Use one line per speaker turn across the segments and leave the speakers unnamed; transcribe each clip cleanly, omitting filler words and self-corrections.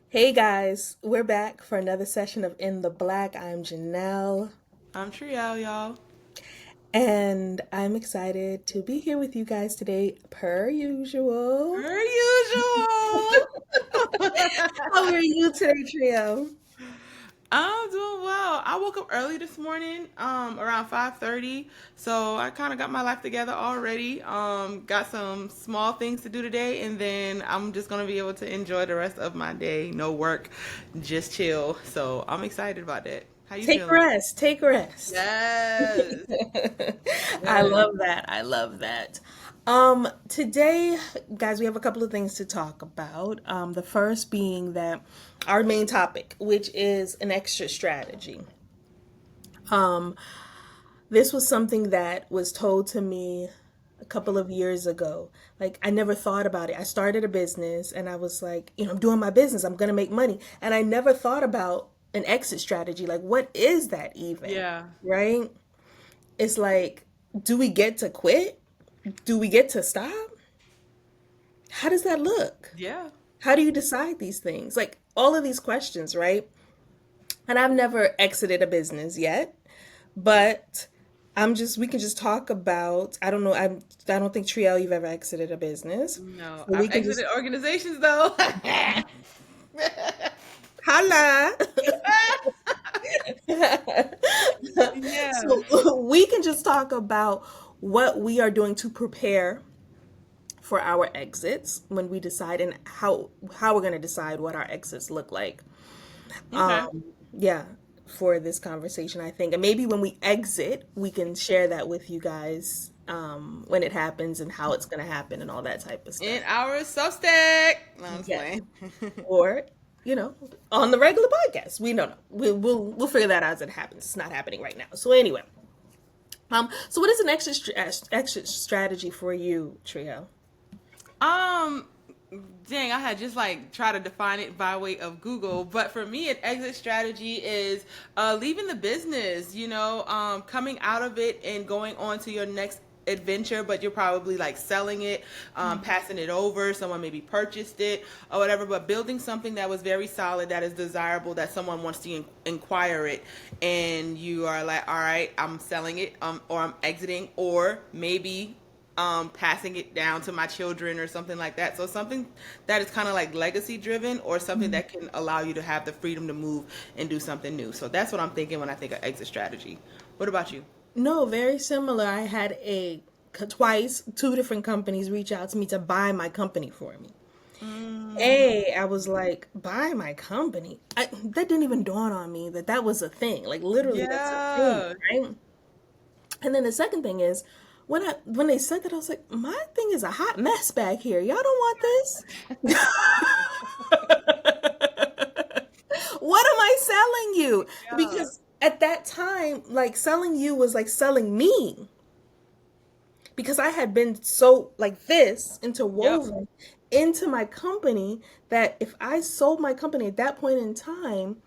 Hey guys, we're back for another session of In the Black. I'm Janelle,
I'm Triel, y'all.
and I'm excited to be here with you guys today, per usual.
Per usual.
How are you today, Trio?
I'm doing well. I woke up early this morning, around 5:30. So I kind of got my life together already. Got some small things to do today, and then I'm just gonna be able to enjoy the rest of my day. No work, just chill. So I'm excited about that. How you
Take
feeling?
rest, take rest.
Yes.
I
Yes.
love that. I love that. Today, guys, we have a couple of things to talk about. The first being that our main topic, which is an exit strategy. Um, This was something that was told to me a couple of years ago. Like, I never thought about it. I started a business and I was like, I'm doing my business, I'm going to make money. And I never thought about an exit strategy. Like, what is that even?
Yeah.
Right? It's like, do we get to quit? Do we get to stop? How does that look?
Yeah.
How do you decide these things? Like, all of these questions, right? And I've never exited a business yet, but we can just talk about, I don't know, I don't think Triel, you've ever exited a business.
No,
So
I've
we can just
exited organizations though.
holla.
Yeah.
So we can just talk about what we are doing to prepare for our exits when we decide, and how we're going to decide what our exits look like.
Okay.
Yeah, for this conversation, I think. And maybe when we exit, we can share that with you guys, when it happens and how it's going to happen and all that type of
In
stuff.
our Substack. No, I'm just
Yes.
playing.
Or, you know, on the regular podcast. We don't know. We'll figure that out as it happens. It's not happening right now. So anyway, so what is an exit strategy for you, Trio?
um, Dang, I had just like try to define it by way of Google, but for me, an exit strategy is leaving the business. Coming out of it and going on to your next adventure, but you're probably like selling it, passing it over. Someone maybe purchased it or whatever, but building something that was very solid, that is desirable, that someone wants to inquire it, and you are like, all right, I'm selling it, or I'm exiting, or maybe passing it down to my children or something like that. So something that is kind of like legacy driven, or something that can allow you to have the freedom to move and do something new. So that's what I'm thinking when I think of exit strategy. What about you?
No, very similar. I had twice, two different companies reach out to me to buy my company for me.
Mm,
I was like, buy my company. That didn't even dawn on me that that was a thing. Like literally, that's a thing,
yeah.
right? And then the second thing is, when they said that, I was like, my thing is a hot mess back here. Y'all don't want this. What am I selling you?
Yeah.
Because at that time, like selling you was like selling me, because I had been so like this
Yep.
interwoven into my company that if I sold my company at that point in time,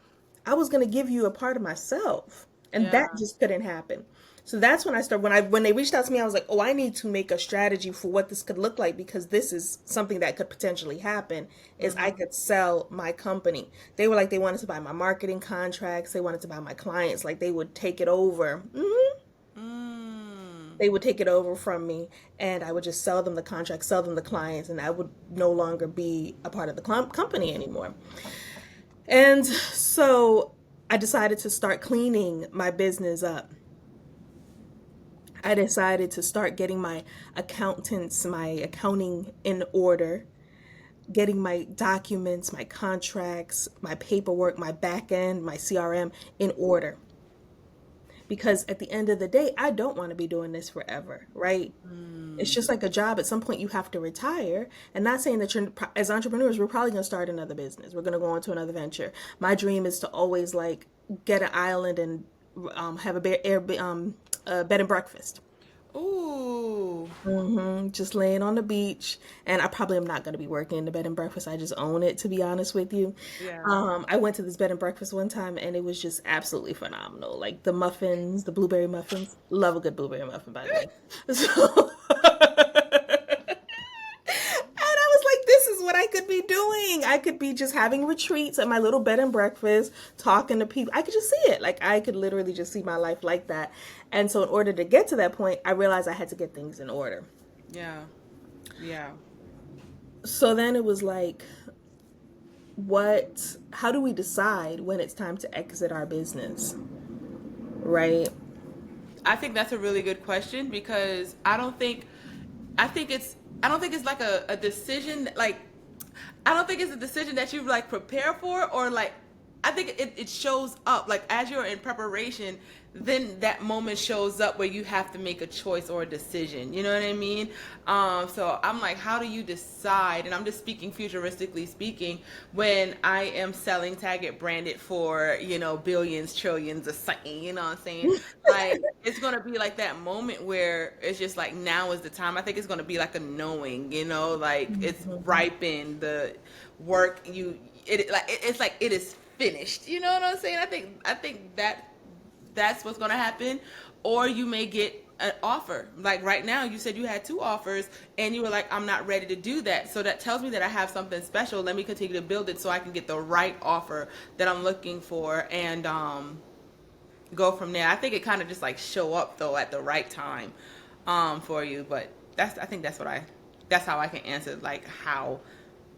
I was going to give you a part of myself, and that
Yeah.
just couldn't happen. So that's when I started, when they reached out to me, I was like, "Oh, I need to make a strategy for what this could look like, because this is something that could potentially happen, is I
Mm-hmm.
could sell my company." They were like, they wanted to buy my marketing contracts, they wanted to buy my clients, like they would take it over.
Mm.
They would take it over from me, and I would just sell them the contract, sell them the clients, and I would no longer be a part of the company anymore. And so I decided to start cleaning my business up. I decided to start getting my my accounting in order, getting my documents, my contracts, my paperwork, my back end, my CRM in order. Because at the end of the day, I don't want to be doing this forever, right? It's
Mm.
just like a job. At some point, you have to retire. And not saying that as entrepreneurs, we're probably going to start another business. We're going to go on to another venture. My dream is to always like get an island and have a bed and breakfast.
Ooh.
Just laying on the beach. And I probably am not going to be working in the bed and breakfast. I just own it, to be honest with you.
Yeah.
I went to this bed and breakfast one time and it was just absolutely phenomenal. Like the muffins, the blueberry muffins. Love a good blueberry muffin, by the way. So, and I was like, this is what I could be doing. anything. I could be just having retreats at my little bed and breakfast, talking to people. I could just see it. Like I could literally just see my life like that. And so in order to get to that point, I realized I had to get things in order.
Yeah. Yeah.
So then it was like, how do we decide when it's time to exit our business? Right?
I think that's a really good question because I don't think it's like a decision like I don't think it's a decision that you like prepare for or like I think it shows up like as you're in preparation, then that moment shows up where you have to make a choice or a decision. You know what I mean? So I'm like, how do you decide? And I'm just speaking futuristically speaking, when I am selling Target branded for, you know, billions, trillions of something, you know what I'm saying? Like it's gonna be like that moment where it's just like now is the time. I think it's gonna be like a knowing, you know, like it's ripened, the work it's like it is finished. You know what I'm saying? I think that's what's going to happen. Or you may get an offer. Like right now, you said you had 2 offers and you were like, I'm not ready to do that. So that tells me that I have something special. Let me continue to build it so I can get the right offer that I'm looking for and go from there. I think it kind of just like show up though at the right time for you. But I think that's how I can answer like how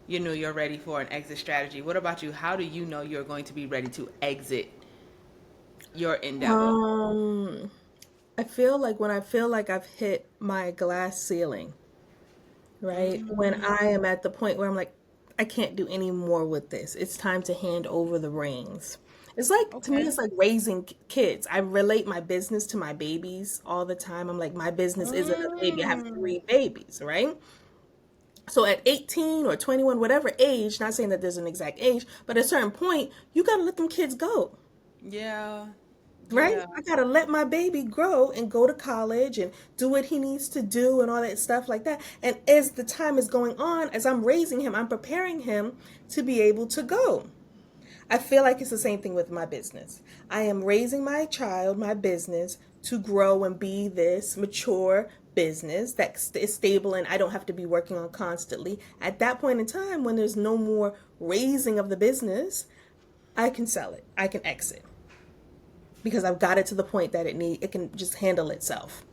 you know you're ready for an exit strategy. What about you? How do you know you're going to be ready to exit your endeavor?
Um, I feel like when I feel like I've hit my glass ceiling, right? When I am at the point where I'm like, I can't do any more with this. It's time to hand over the reins. It's like, to me,
Okay.
it's like raising kids. I relate my business to my babies all the time. I'm like, my business isn't a baby. I have
Mm.
3 babies, right? So at 18 or 21, whatever age, not saying that there's an exact age, but at a certain point, you got to let them kids go.
Yeah.
Right?
Yeah.
I gotta let my baby grow and go to college and do what he needs to do and all that stuff like that. And as the time is going on, as I'm raising him, I'm preparing him to be able to go. I feel like it's the same thing with my business. I am raising my child, my business, to grow and be this mature business that is stable and I don't have to be working on constantly. At that point in time, when there's no more raising of the business, I can sell it. I can exit because I've got it to the point that it can just handle itself.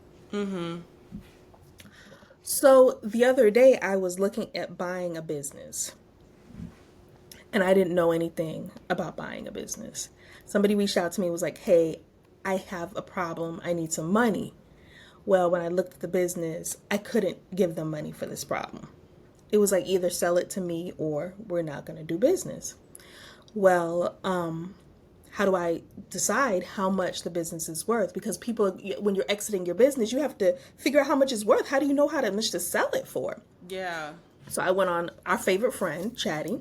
So the other day I was looking at buying a business and I didn't know anything about buying a business. Somebody reached out to me and was like, "Hey, I have a problem. I need some money." Well, when I looked at the business, I couldn't give them money for this problem. It was like either sell it to me or we're not going to do business. Well, how do I decide how much the business is worth? Because people, when you're exiting your business, you have to figure out how much it's worth. How do you know how much to sell it for?
Yeah.
So I went on our favorite friend, Chatty,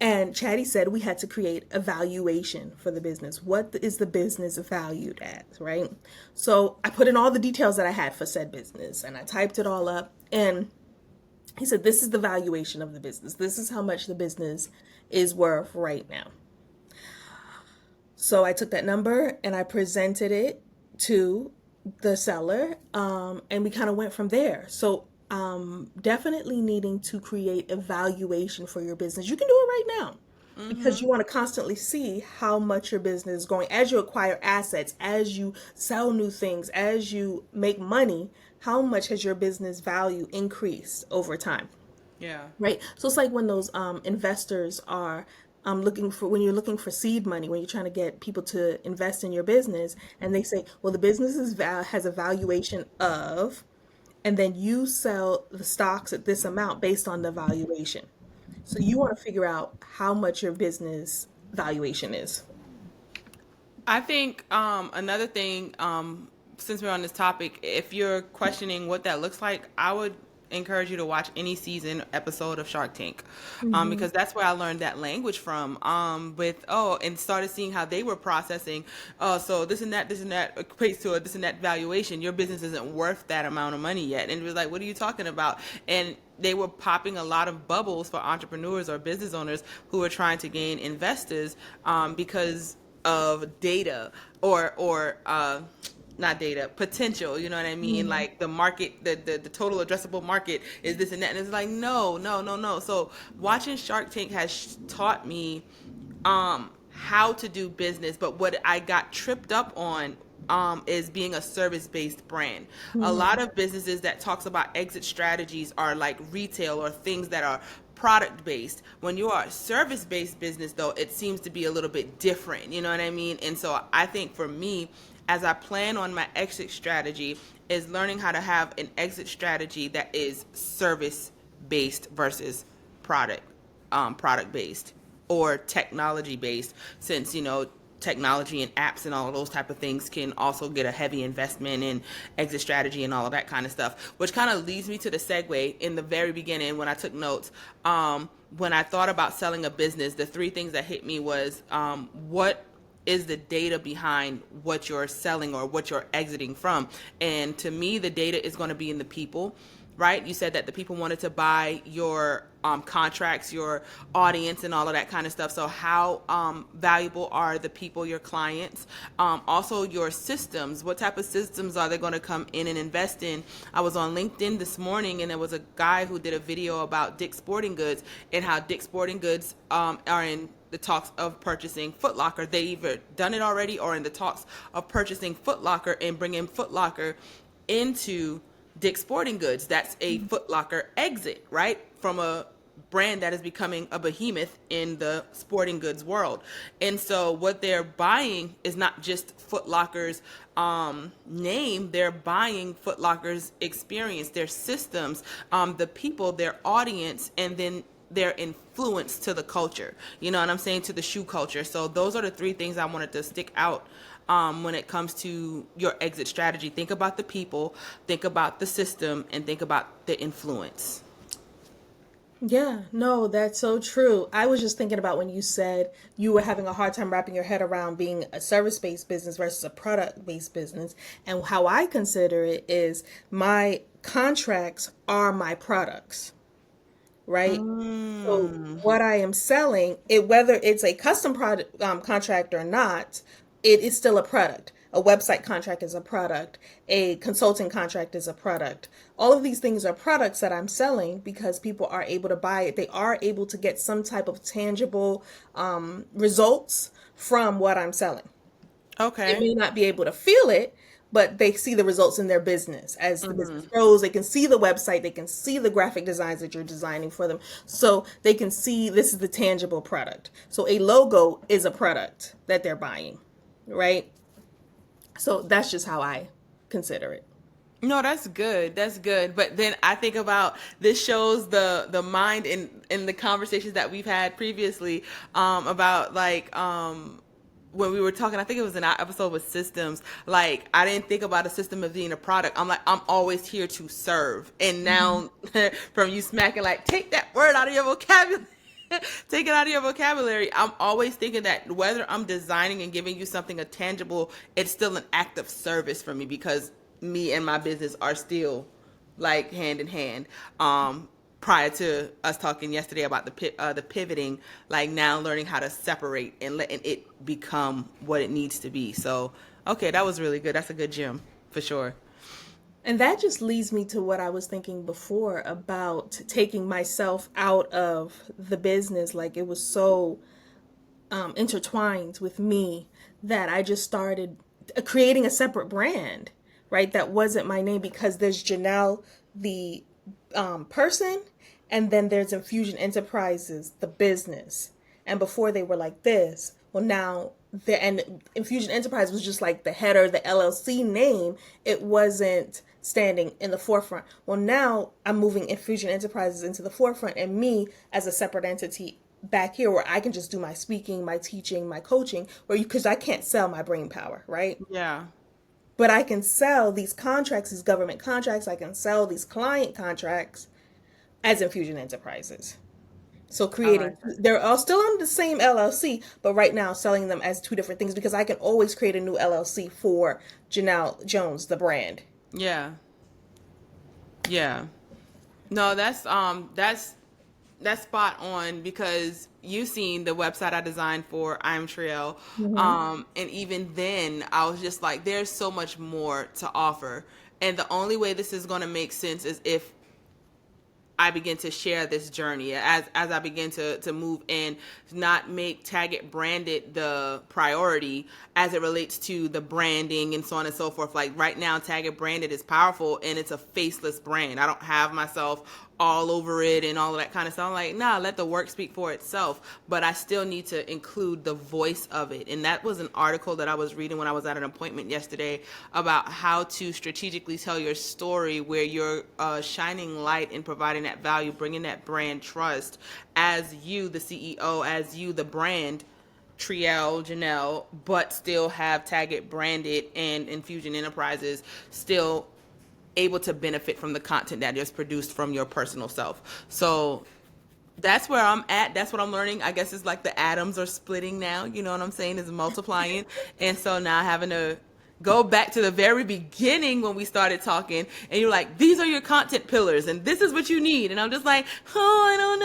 and Chatty said we had to create a valuation for the business. What is the business valued at, right? So I put in all the details that I had for said business and I typed it all up. And he said, this is the valuation of the business. This is how much the business is worth right now. So I took that number and I presented it to the seller, and we kind of went from there. So definitely needing to create a valuation for your business. You can do it right now because you want to constantly see how much your business is going as you acquire assets, as you sell new things, as you make money. How much has your business value increased over time?
Yeah.
Right. So it's like when those investors are looking for, when you're looking for seed money, when you're trying to get people to invest in your business, and they say, well, the business has a valuation of, and then you sell the stocks at this amount based on the valuation. So you want to figure out how much your business valuation is.
I think another thing, since we're on this topic, if you're questioning what that looks like, I would encourage you to watch any season episode of Shark Tank,
Hmm.
because that's where I learned that language from. And started seeing how they were processing. So this and that equates to a this and that valuation. Your business isn't worth that amount of money yet, and it was like, what are you talking about? And they were popping a lot of bubbles for entrepreneurs or business owners who were trying to gain investors because of data or not data, potential, you know what I mean? Like the market, the total addressable market is this and that. And it's like, no, no, no, no. So watching Shark Tank has taught me how to do business, but what I got tripped up on is being a service-based brand. A lot of businesses that talks about exit strategies are like retail or things that are product based. When you are a service based business, though, it seems to be a little bit different, you know what I mean? And so I think for me, as I plan on my exit strategy, is learning how to have an exit strategy that is service based versus product product based or technology based, since technology and apps and all of those type of things can also get a heavy investment in exit strategy and all of that kind of stuff, which kind of leads me to the segue in the very beginning when I took notes. When I thought about selling a business, the three things that hit me was what is the data behind what you're selling or what you're exiting from. And to me, the data is going to be in the people, right? You said that the people wanted to buy your contracts, your audience, and all of that kind of stuff. So how valuable are the people, your clients? Also, your systems. What type of systems are they going to come in and invest in? I was on LinkedIn this morning, and there was a guy who did a video about Dick's Sporting Goods and how Dick's Sporting Goods are in the talks of purchasing Foot Locker. They either done it already or in the talks of purchasing Foot Locker and bringing Foot Locker into Dick's Sporting Goods. That's a Foot Locker exit, right? From a brand that is becoming a behemoth in the sporting goods world. And so what they're buying is not just Foot Locker's name, they're buying Foot Locker's experience, their systems, the people, their audience, and then their influence to the culture, you know what I'm saying, to the shoe culture. So those are the three things I wanted to stick out when it comes to your exit strategy. Think about the people, think about the system, and think about the influence.
Yeah, no, that's so true. I was just thinking about when you said you were having a hard time wrapping your head around being a service-based business versus a product-based business. And how I consider it is my contracts are my products, right? So what I am selling, whether it's a custom product contract or not, it is still a product. A website contract is a product. A consulting contract is a product. All of these things are products that I'm selling because people are able to buy it. They are able to get some type of tangible results from what I'm selling. They
Okay.
may not be able to feel it, but they see the results in their business. As the business grows, they can see the website, they can see the graphic designs that you're designing for them. So they can see this is the tangible product. So a logo is a product that they're buying, right? So that's just how I consider it.
No, that's good. That's good. But then I think about this shows the mind in the conversations that we've had previously about like when we were talking, I think it was an episode with systems. Like I didn't think about a system as being a product. I'm like, I'm always here to serve. And now from you smacking like, take that word out of your vocabulary. Take it out of your vocabulary. I'm always thinking that whether I'm designing and giving you something a tangible, it's still an act of service for me because me and my business are still like hand in hand. Prior to us talking yesterday about the pivoting, like now learning how to separate and letting it become what it needs to be. So, okay, that was really good. That's a good gem for sure.
And that just leads me to what I was thinking before about taking myself out of the business. Like it was so intertwined with me that I just started creating a separate brand, right? That wasn't my name because there's Janelle, the person, and then there's Infusion Enterprises, the business. And before they were like this. Well, now and Infusion Enterprise was just like the header, the LLC name. It wasn't standing in the forefront. Well, now I'm moving Infusion Enterprises into the forefront and me as a separate entity back here where I can just do my speaking, my teaching, my coaching, where because I can't sell my brain power, right?
Yeah.
But I can sell these contracts, these government contracts. I can sell these client contracts as Infusion Enterprises. So
I
creating,
like that.
they're all still on the same LLC, but right now selling them as two different things because I can always create a new LLC for Janelle Jones, the brand.
Yeah. Yeah. No, that's that's spot on, because you've seen the website I designed for I'm Triel.
Mm-hmm.
And even then I was just like, there's so much more to offer. And the only way this is going to make sense is if I begin to share this journey, as I begin to move in, not make Tag It Branded the priority as it relates to the branding and so on and so forth. Like right now, Tag It Branded is powerful and it's a faceless brand. I don't have myself all over it and all of that kind of stuff. I'm like, nah, let the work speak for itself. But I still need to include the voice of it. And that was an article that I was reading when I was at an appointment yesterday about how to strategically tell your story where you're shining light and providing that value, bringing that brand trust as you, the CEO, as you, the brand, Triel, Janelle, but still have Tag It Branded and Infusion Enterprises still able to benefit from the content that is produced from your personal self. So that's where I'm at. That's what I'm learning. I guess it's like the atoms are splitting now. You know what I'm saying? It's multiplying. And so now having to go back to the very beginning when we started talking, and you're like, these are your content pillars and this is what you need. And I'm just like, oh, I don't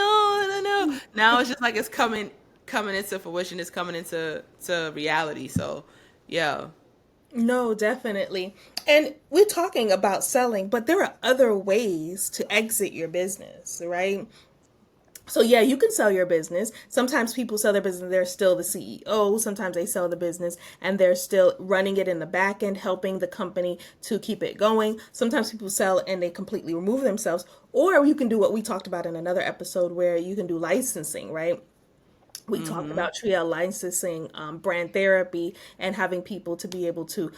know. Now it's just like it's coming into fruition. It's coming into reality. So yeah.
No, definitely. And we're talking about selling, but there are other ways to exit your business, right? So yeah, you can sell your business. Sometimes people sell their business, they're still the CEO. Sometimes they sell the business and they're still running it in the back end, helping the company to keep it going. Sometimes people sell and they completely remove themselves. Or you can do what we talked about in another episode where you can do licensing, right? We talked
Mm-hmm.
about Triel licensing, brand therapy, and having people to be able to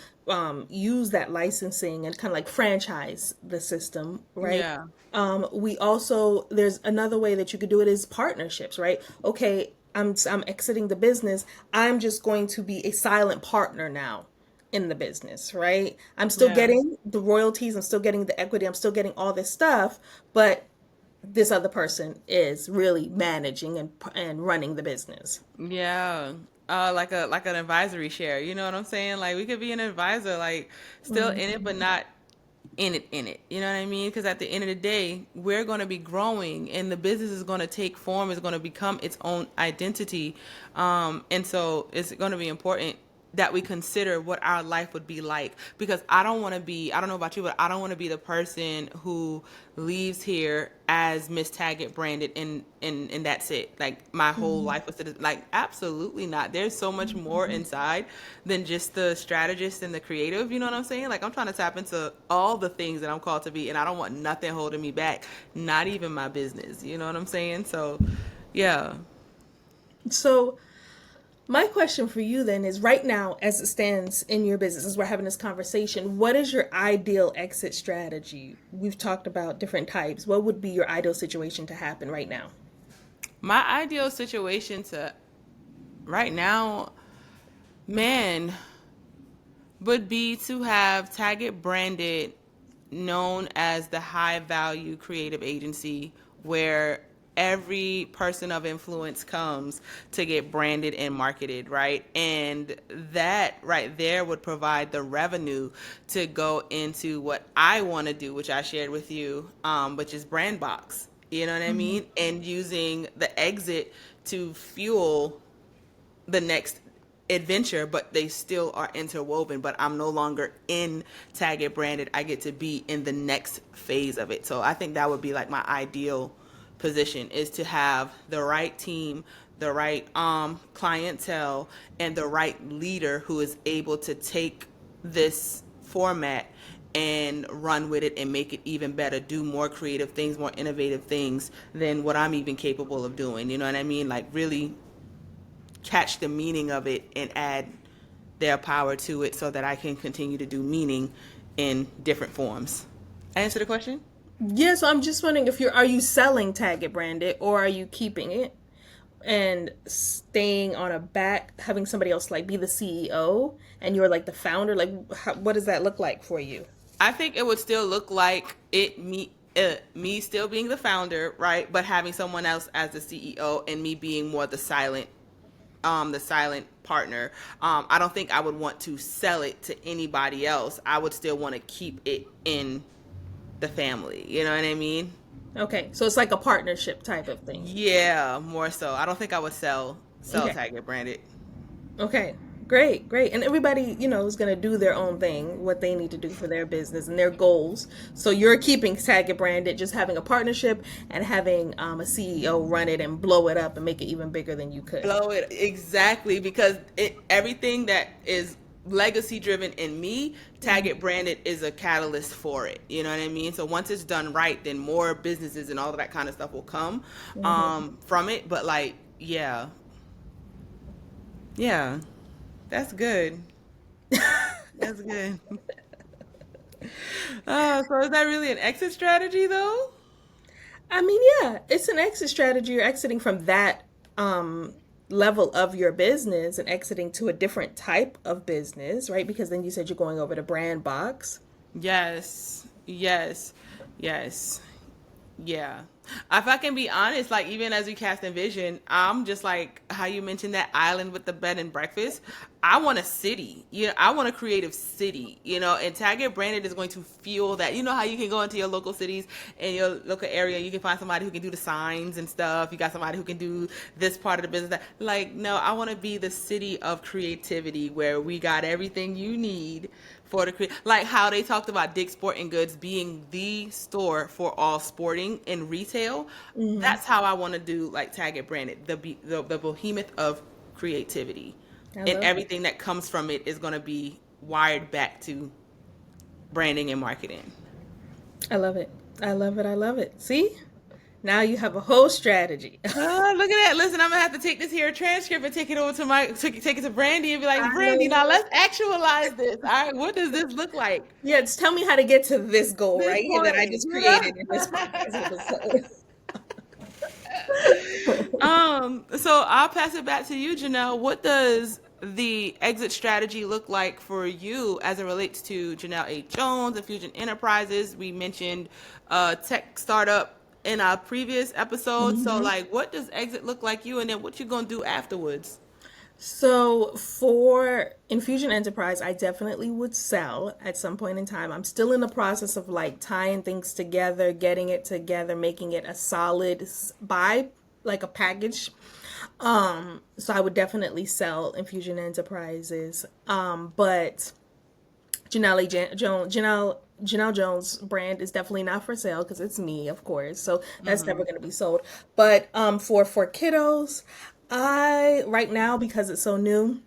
use that licensing and kind of like franchise the system, right?
Yeah.
We also, there's another way that you could do it is partnerships, right? Okay, I'm exiting the business. I'm just going to be a silent partner now in the business, right? I'm still
Yeah.
getting the royalties, I'm still getting the equity, I'm still getting all this stuff, but this other person is really managing and running the business.
Yeah. Like an advisory share. You know what I'm saying? Like we could be an advisor, like still in it, but not in it. You know what I mean? Because at the end of the day, we're going to be growing, and the business is going to take form. It's going to become its own identity, and so it's going to be important that we consider what our life would be like, because I don't want to be, I don't know about you, but I don't want to be the person who leaves here as Miss Taggart branded and that's it. Like my whole life was like, absolutely not. There's so much more inside than just the strategist and the creative. You know what I'm saying? Like I'm trying to tap into all the things that I'm called to be, and I don't want nothing holding me back, not even my business. You know what I'm saying? So yeah.
So, my question for you then is right now, as it stands in your business, as we're having this conversation, what is your ideal exit strategy? We've talked about different types. What would be your ideal situation to happen right now?
My ideal situation to right now, man, would be to have Taggart branded, known as the high value creative agency where every person of influence comes to get branded and marketed, right? And that right there would provide the revenue to go into what I want to do, which I shared with you, which is brand box. You know what I mean? And using the exit to fuel the next adventure, but they still are interwoven. But I'm no longer in Tag It Branded. I get to be in the next phase of it. So I think that would be like my ideal position, is to have the right team, the right clientele, and the right leader who is able to take this format and run with it and make it even better, do more creative things, more innovative things than what I'm even capable of doing. You know what I mean? Like really catch the meaning of it and add their power to it so that I can continue to do meaning in different forms. Answer the question?
Yeah, so I'm just wondering if are you selling Tag It Branded or are you keeping it and staying on a back, having somebody else like be the CEO and you're like the founder? Like, what does that look like for you?
I think it would still look like me still being the founder, right? But having someone else as the CEO and me being more the silent partner. I don't think I would want to sell it to anybody else. I would still want to keep it in the family. You know what I mean?
Okay, so it's like a partnership type of thing.
Yeah, more so. I don't think I would sell
Okay.
Target branded.
Okay. Great, great. And everybody, is going to do their own thing, what they need to do for their business and their goals. So you're keeping Saget branded, just having a partnership and having a CEO run it and blow it up and make it even bigger than you could.
Blow it exactly because everything that is legacy driven in me, Target branded is a catalyst for it. You know what I mean? So once it's done right, then more businesses and all of that kind of stuff will come
Hmm.
from it. But like, yeah, yeah, that's good. That's good. So is that really an exit strategy though?
I mean, yeah, it's an exit strategy. You're exiting from that um, level of your business and exiting to a different type of business, right? Because then you said you're going over to brand box.
Yes, yes, yes. Yeah. If I can be honest, like even as we cast in vision, I'm just like how you mentioned that island with the bed and breakfast. I want a city. Yeah, I want a creative city, and Target Branded is going to fuel that. You know how you can go into your local cities and your local area, you can find somebody who can do the signs and stuff. You got somebody who can do this part of the business. Like, no, I want to be the city of creativity where we got everything you need for the like how they talked about Dick's Sporting Goods being the store for all sporting and retail.
Hmm.
That's how I want to do like Target branded, the behemoth of creativity,
I
and
love it.
everything that comes from it is going to be wired back to branding and marketing.
I love it. I love it. I love it. See? Now you have a whole strategy.
Look at that! Listen, I'm gonna have to take this here transcript and take it over to take it to Brandy and be like,
I
Brandy,
know.
now let's actualize this. All right, what does this look like?
Yeah, just tell me how to get to this goal
This
right here that I
point,
just created in this podcast episode.
So I'll pass it back to you, Janelle. What does the exit strategy look like for you as it relates to Janelle A. Jones and Fusion Enterprises? We mentioned tech startup in our previous episode. So
Mhm.
like what does exit look like you and then what you gonna do afterwards?
So for Infusion Enterprise, I definitely would sell at some point in time. I'm still in the process of like tying things together, getting it together, making it a solid buy, like a package. So I would definitely sell Infusion Enterprises. But Janelle Jones brand is definitely not for sale because it's me, of course. So that's never
Mm-hmm.
going to be sold. But for kiddos, I right now because it's so new,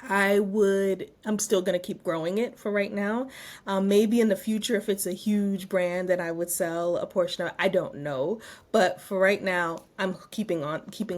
I'm still going to keep growing it for right now. Maybe in the future, if it's a huge brand, that I would sell a portion of it. I don't know. But for right now, I'm keeping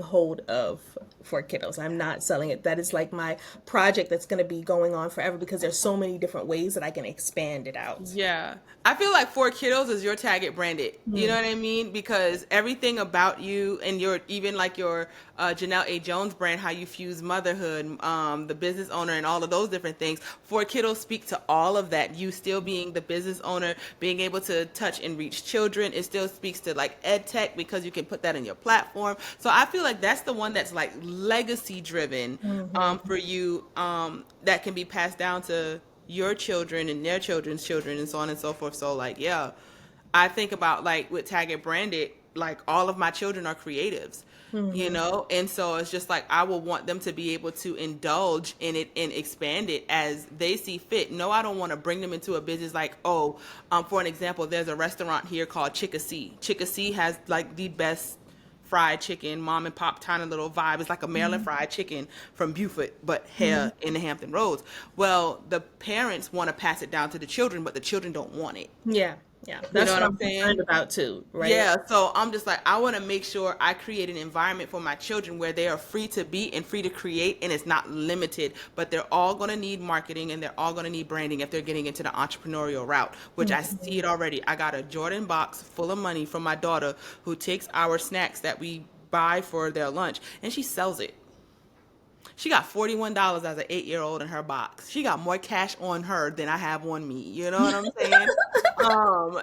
hold of for kiddos. I'm not selling it. That is like my project that's going to be going on forever because there's so many different ways that I can expand it out.
Yeah. I feel like For Kiddos is your Target branded. You know
Mm.
what I mean? Because everything about you and your even like your Janelle A. Jones brand, how you fuse motherhood, the business owner, and all of those different things. For Kiddos speak to all of that. You still being the business owner, being able to touch and reach children. It still speaks to like ed tech because you can put that in your platform. So I feel like that's the one that's like legacy driven
Hmm.
for you that can be passed down to your children and their children's children and so on and so forth. So like, yeah, I think about like with Target branded, like all of my children are creatives,
Hmm.
and so it's just like I will want them to be able to indulge in it and expand it as they see fit. No, I don't want to bring them into a business like, oh, for an example, there's a restaurant here called Chickasee. Chickasee has like the best fried chicken, mom and pop, tiny little vibe. It's like a Maryland fried chicken from Beaufort, but
Hmm.
here in the Hampton Roads. Well, the parents want to pass it down to the children, but the children don't want it.
Yeah, yeah.
You know
That's
what
what
I'm
I'm concerned
saying?
about too, right?
Yeah, so I'm just like, I want to make sure I create an environment for my children where they are free to be and free to create, and it's not limited. But they're all going to need marketing and they're all going to need branding if they're getting into the entrepreneurial route, which I see it already. I got a Jordan box full of money from my daughter who takes our snacks that we buy for their lunch and she sells it. She got $41 as an 8-year old in her box. She got more cash on her than I have on me. You know what I'm saying? Um,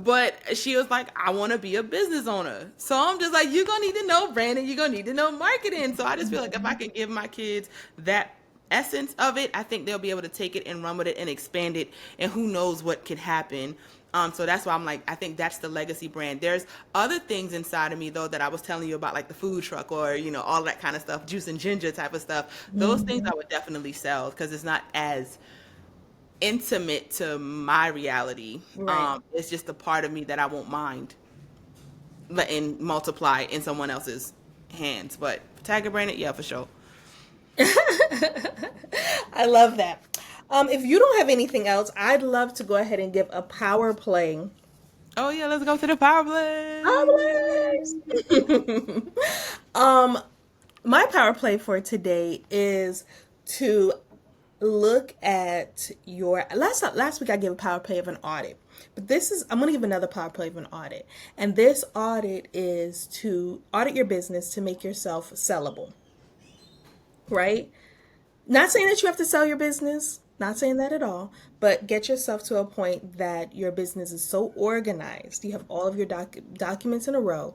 but she was like, I want to be a business owner. So I'm just like, you're going to need to know branding. You're going to need to know marketing. So I just feel like if I can give my kids that essence of it, I think they'll be able to take it and run with it and expand it. And who knows what could happen So that's why I'm like, I think that's the legacy brand. There's other things inside of me though that I was telling you about, like the food truck or, all that kind of stuff, juice and ginger type of stuff. Those things
Hmm.
I would definitely sell because it's not as intimate to my reality.
Right.
It's just a part of me that I won't mind letting multiply in someone else's hands. But Tiger branded, yeah, for sure.
I love that. If you don't have anything else, I'd love to go ahead and give a power play.
Oh yeah, let's go to the power
Power
play.
plays! My power play for today is to look at your last week I gave a power play of an audit. But this is I'm going to give another power play of an audit. And this audit is to audit your business to make yourself sellable, right? Not saying that you have to sell your business, not saying that at all, but get yourself to a point that your business is so organized. You have all of your documents in a row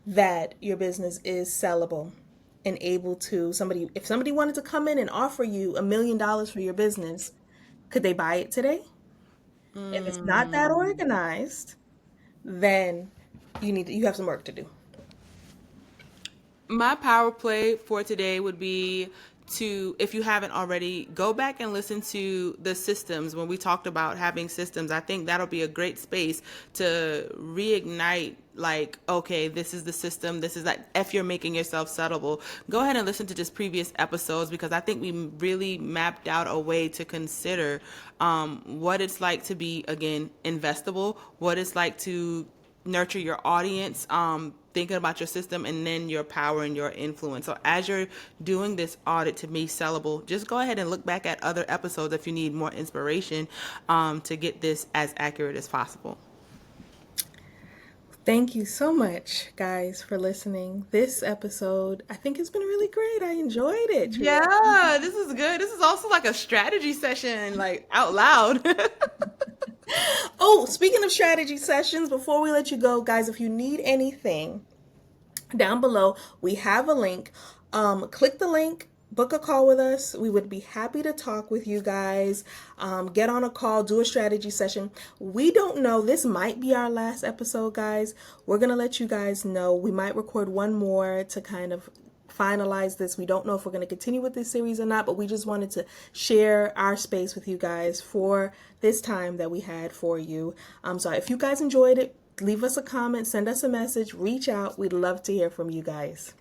that your business is sellable and able to if somebody wanted to come in and offer you $1 million for your business, could they buy it today? If it's not that
Mm.
organized, then you have some work to do.
My power play for today would be to, if you haven't already, go back and listen to the systems when we talked about having systems. I think that'll be a great space to reignite, like, okay, this is the system. This is that. If you're making yourself settable, go ahead and listen to just previous episodes because I think we really mapped out a way to consider what it's like to be, again, investable, what it's like to nurture your audience, thinking about your system and then your power and your influence. So as you're doing this audit to be sellable, just go ahead and look back at other episodes if you need more inspiration to get this as accurate as possible.
Thank you so much, guys, for listening. This episode, I think, has been really great. I enjoyed it, Triel.
Yeah, this is good. This is also like a strategy session, like out loud.
Oh, speaking of strategy sessions, before we let you go, guys, if you need anything, down below, we have a link. Click the link, book a call with us. We would be happy to talk with you guys. Get on a call, do a strategy session. We don't know. This might be our last episode, guys. We're going to let you guys know. We might record one more to kind of finalize this. We don't know if we're going to continue with this series or not, but we just wanted to share our space with you guys for this time that we had for you. So if you guys enjoyed it, leave us a comment, send us a message, reach out. We'd love to hear from you guys.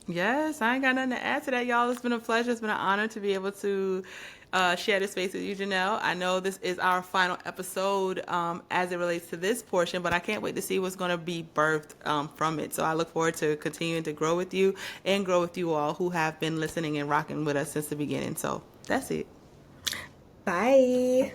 Yes, I ain't got nothing to add to that, y'all. It's been a pleasure. It's been an honor to be able to share this space with you, Janelle. I know this is our final episode as it relates to this portion, but I can't wait to see what's going to be birthed from it. So I look forward to continuing to grow with you and grow with you all who have been listening and rocking with us since the beginning. So that's it.
Bye.